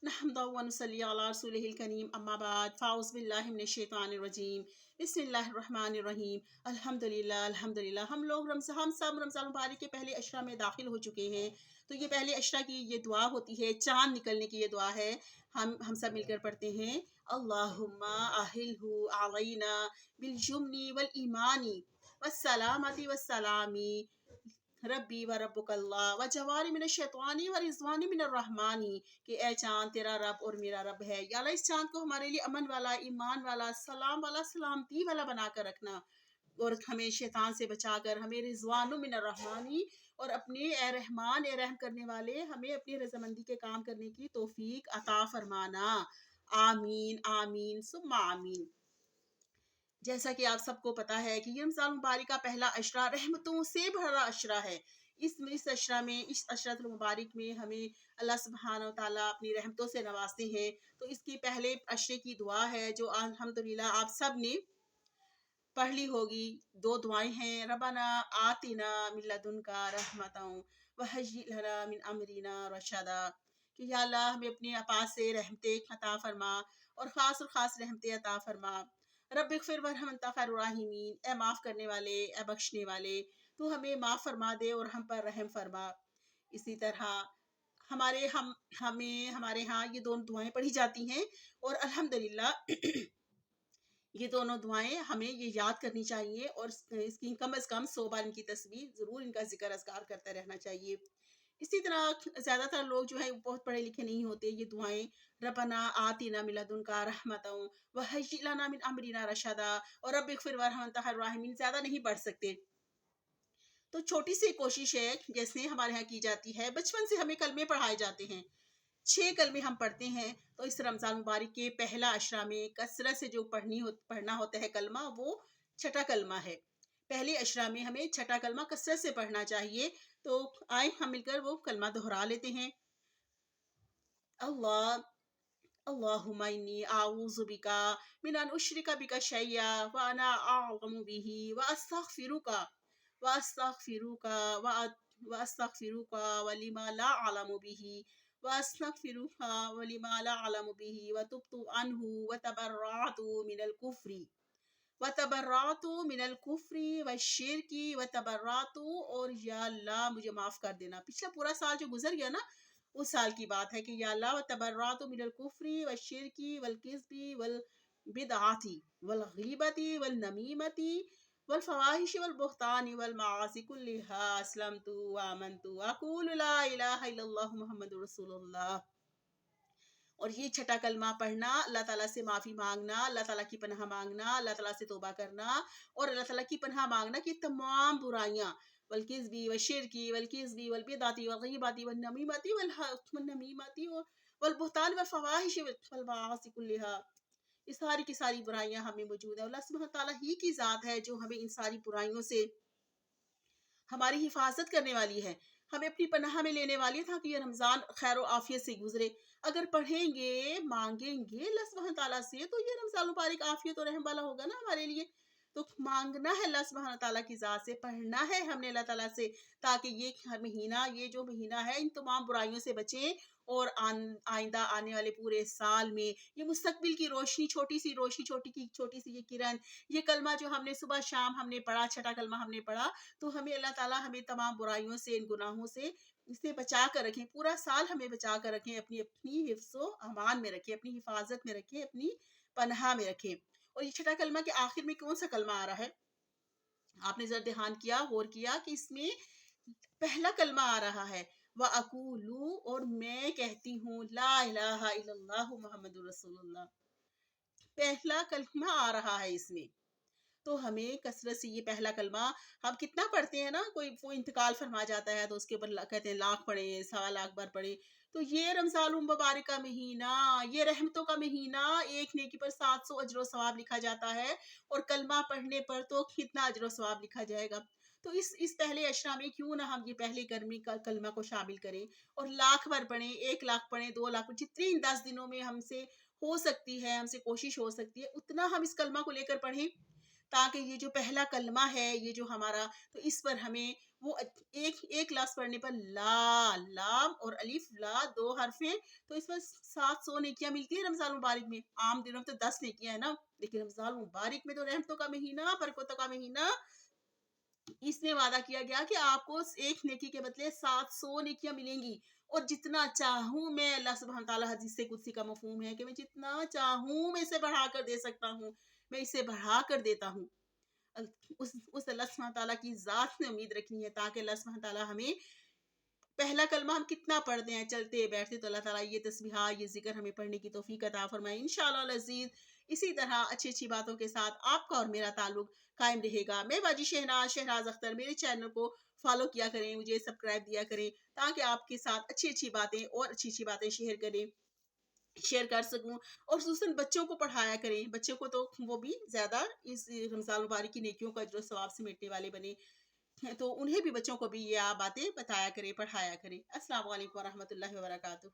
नहमदुहु व नुसल्ली अला रसूलिहिल करीम अम्मा बाद फ़ाउज़ु बिल्लाहि मिनश शैतानिर रजीम बिस्मिल्लाहिर रहमानिर रहीम अल्हम्दुलिल्लाह अल्हम्दुलिल्लाह। हम सब रमज़ान मुबारक के पहले अशरा में दाखिल हो चुके हैं। तो ये पहले अशरा की ये दुआ होती है, चाँद निकलने की ये दुआ है। हम सब मिलकर पढ़ते हैं, अल्लाहुम्मा अहिल्हु अलैना बिल जुम्नी वल ईमानी वस्सलामती वस्सलामी रब्बी व रब्बुकल्लाह व जवारी मिनश शैतानी व रिज़वानी मिनर रहमानी। कि ए चाँद तेरा रब और मेरा रब है, या अल्लाह इस चाँद को हमारे लिए अमन वाला, ईमान वाला, सलाम वाला, सलामती वाला बनाकर रखना, और हमें शैतान से बचाकर हमें रिज़वानु मिनर रहमानी, और अपने ए रहमान ए रहम करने वाले हमें अपनी रज़ामंदी के काम करने की तौफीक अता फरमाना। आमीन आमीन सुम्मा आमीन। जैसा कि आप सबको पता है कि ये रमज़ान मुबारक का पहला अशरा रहमतों से भरा अशरा है। इस अशरा में, इस अशरतुल मुबारक में हमें अल्लाह सुब्हानहू व तआला अपनी रहमतों से नवाजते हैं। तो इसकी पहले अशरे की दुआ है जो अल्हम्दुलिल्लाह आप सब ने पढ़ ली होगी। दो दुआएं हैं, रब्बना आतिना मिन लदुनका रहमतन व हय्यि लना मिन अमरिना रशदा। कि या अल्लाह हमें अपने पास से रहमतें अता फरमा, और ख़ास रहमतें अता फरमा। रब्बिग़फिर वरहम अन्ता खैरुर राहिमीन। ए माफ़ करने वाले, ए बख्शने वाले, तू हमें माफ़ फरमा दे और हम पर रहम फरमा। इसी तरह हमें हमारे यहाँ ये दोनों दुआएं पढ़ी जाती हैं, और अल्हम्दुलिल्लाह ये दोनों दुआएं हमें ये याद करनी चाहिए, और इसकी कम से कम 100 बार इनकी तस्बीह ज़रूर, इनका जिक्र अज़कार करते रहना चाहिए। इसी तरह ज़्यादातर लोग जो है बहुत पढ़े लिखे नहीं होते। ये दुआएं रब्बना आतिना मिन लदुनका रहमतन व हय्यि लना मिन अमरिना रशदा और रब्बिग़फिर वरहम अन्ता खैरुर राहिमीन ज़्यादा नहीं पढ़ सकते। तो छोटी सी कोशिश है, जैसे हमारे यहाँ की जाती है, बचपन से हमें कलमे पढ़ाए जाते हैं, 6 कलमे हम पढ़ते हैं। तो इस रमज़ान मुबारक के पहला अशरा में कसरत से जो पढ़ना होता है कलमा, वो छठा कलमा है। पहले अशरा में हमें छठा कलमा कसरत से पढ़ना चाहिए। तो आए हम मिलकर वो कलमा दोहरा लेते हैं। अल्लाहुम्मा इन्नी आऊज़ु बिका मिन अन उश्रिका बिका शैया व अना अअलमु बिही व अस्तग़फिरुका व अस्तग़फिरुका व लिमा ला अअलमु बिही व अस्तग़फिरुका व लिमा ला अअलमु बिही व तुब्तु अन्हु व तबर्रअतु मिनल कुफ्री व शिरकी व तबर्रअतु। और या अल्लाह मुझे माफ़ कर देना। पिछला पूरा साल जो गुजर गया ना, उस साल की बात है कि या अल्लाह व तबर्रअतु मिनल कुफ्री व शिरकी वल किज़्बी वल बिदअती वल गीबती वल नमीमती वल फ़वाहिश वल बुहतानी वल मआसी कुल्लिहा अस्लमतु व आमनतु व अक़ूलु ला इलाहा इल्लल्लाहु मुहम्मदुर रसूलुल्लाह। और ये छठा कलमा पढ़ना, अल्लाह ताला से माफ़ी मांगना, अल्लाह ताला की पनाह मांगना, अल्लाह ताला से तौबा करना, और अल्लाह ताला की पनाह मांगना कि तमाम बुराइयां, वल किज़्बी व शिरकी वल किज़्बी वल बिदअती वल गीबती वल नमीमती वल बुहतान वल फ़वाहिश वल मआसी कुल्लिहा, ये सारी की सारी बुराइयां हमें मौजूद है। अल्लाह सुब्हानहू व तआला ही की ज़ात है जो हमें इन सारी बुराइयों से हमारी हिफाजत करने वाली है, हमें अपनी पनाह में लेने वाली है, ताकि ये रमज़ान खैर आफियत से गुजरे। अगर पढ़ेंगे, मांगेंगे अल्लाह सुब्हानहू तआला से, तो ये रमज़ान मुबारक आफियत और रहम वाला होगा ना हमारे लिए। तो मांगना है अल्लाह सुब्हानहू तआला की ज़ात से, पढ़ना है हमने अल्लाह ताला से, ताकि ये जो महीना है इन तमाम बुराइयों से बचें, और आइंदा आने वाले पूरे साल में ये मुस्तकबिल की रोशनी, छोटी सी ये किरण, ये कलमा जो हमने सुबह शाम हमने पढ़ा, छठा कलमा हमने पढ़ा, तो हमें अल्लाह ताला हमें तमाम बुराइयों से, इन गुनाहों से इसे बचा कर रखें, पूरा साल हमें बचा कर रखें, अपनी अपनी हिफ्ज़ो अमान में रखें, अपनी हिफाजत में रखें, अपनी पनाह में रखें। और ये छठा कलमा के आखिर में कौन सा कलमा आ रहा है, आपने जरा ध्यान किया, गौर किया कि इसमें पहला कलमा आ रहा है, व अकूलू, और मैं कहती हूँ, ला इलाहा इल्लल्लाहु मुहम्मदुर रसूलुल्लाह, पहला कलमा आ रहा है इसमें। तो हमें कसरत से ये पहला कलमा, हम कितना पढ़ते हैं ना, कोई वो इंतकाल फरमा जाता है तो उसके ऊपर कहते हैं लाख पढ़े, 1.25 लाख बार पढ़े। तो ये रमज़ान मुबारक का महीना, ये रहमतों का महीना, एक नेकी पर 700 अजर सवाब लिखा जाता है, और कलमा पढ़ने पर तो कितना अजर सवाब लिखा जाएगा। तो इस पहले अशरा में क्यों ना हम ये पहले कलमा को शामिल करें, और लाख बार पढ़ें, 1 लाख पढ़ें, 2 लाख, जितनी इन 10 दिनों में हमसे हो सकती है, हमसे कोशिश हो सकती है, उतना हम इस कलमा को लेकर पढ़ें, تاکہ یہ جو پہلا کلمہ ہے یہ جو ہمارا، تو اس پر ہمیں وہ ایک لفظ پڑھنے پر لا، لام اور الف لا 2 حرف ہیں، تو اس پر 700 نیکیاں ملتی ہیں رمضان المبارک میں۔ عام دنوں میں تو 10 نیکیاں ہیں نا، لیکن رمضان المبارک میں تو رحمتوں کا مہینہ، برکتوں کا مہینہ، اس میں وعدہ کیا گیا کہ آپ کو ایک نیکی کے بدلے 700 نیکیاں ملیں گی، اور جتنا چاہوں میں، اللہ سبحانہ تعالیٰ حدیث قدسی کا مفہوم ہے کہ میں جتنا چاہوں میں اسے بڑھا کر دے سکتا ہوں، میں اسے بڑھا کر دیتا ہوں۔ اس اللہ سبحانہ تعالیٰ کی ذات میں امید رکھنی ہے، تاکہ اللہ سبحانہ تعالیٰ ہمیں پہلا کلمہ ہم کتنا پڑھتے ہیں چلتے بیٹھتے، تو اللہ تعالیٰ یہ تسبیحات، یہ ذکر ہمیں پڑھنے کی توفیق عطا فرمائے انشاءاللہ العزیز۔ اسی طرح اچھی اچھی باتوں کے ساتھ آپ کا اور میرا تعلق قائم رہے گا۔ میں باجی شہناز اختر، میرے چینل کو فالو کیا کریں، مجھے سبسکرائب دیا کریں، تاکہ آپ کے ساتھ اچھی اچھی باتیں اور اچھی اچھی باتیں شیئر کر سکوں، اور خصوصاً بچوں کو پڑھایا کریں، بچوں کو تو وہ بھی زیادہ اس رمضان المبارک کی نیکیوں کا اجر و ثواب سے مٹنے والے بنے، تو انہیں بھی، بچوں کو بھی یہ باتیں بتایا کریں، پڑھایا کریں۔ السلام علیکم ورحمۃ اللہ وبرکاتہ۔